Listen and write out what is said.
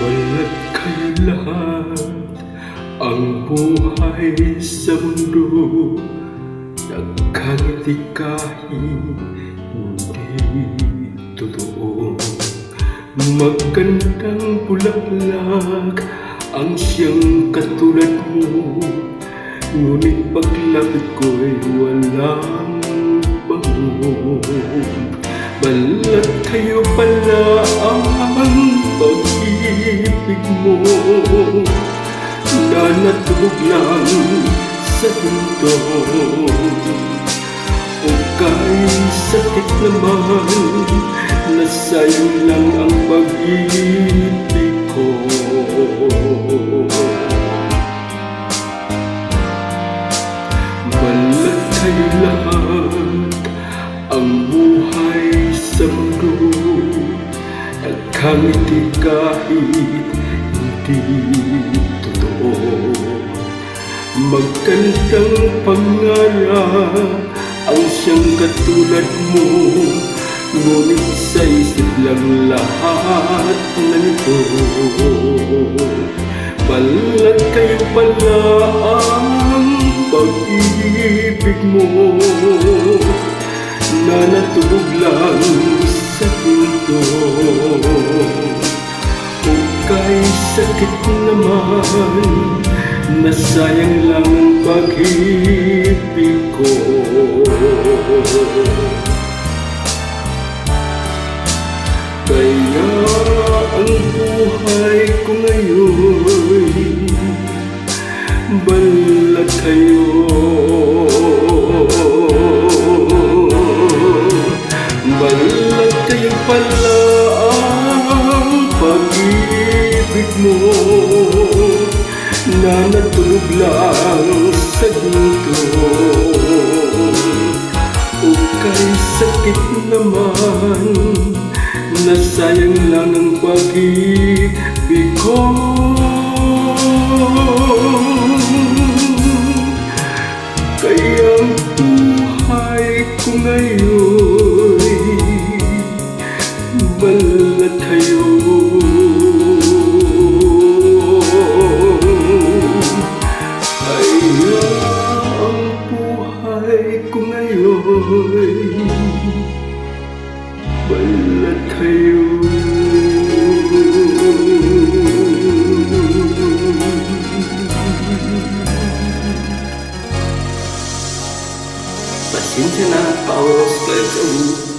Balat kayo lahat, ang buhay sa mundo, nagkangiti kahit hindi totoo. Magandang bulaklak ang siyang katulad mo, ngunit paglapit ko'y walang bango. Balat kayo pala ang pag-ibig mo, na natulog lang sa mundo. O kahit sakit naman, na sa'yo lang ang pag-ibig ko. Balat kayo lahat, ang buhay sa mundo, nagkangiti kahit hindi totoo. Magandang pangarap ang siyang katulad mo, ngunit sa isip lang lahat na nito. Balat kayo pala ang pag-ibig mo, na natulog lang sa mundo. O kahit sakit naman, nasayang lang ang pag-ibig ko. Kaya ang buhay ko ngayon, balat kayo. Balat kayo pala ang pag-ibig mo, na natulog lang sa mundo. O kahit sakit naman, nasayang lang ang pag-ibig ko. Kaya ang buhay ko ngayon, balat kayo. Kaya ang buhay ko ngayon, balat kayo. Pasensya na, paus kayo.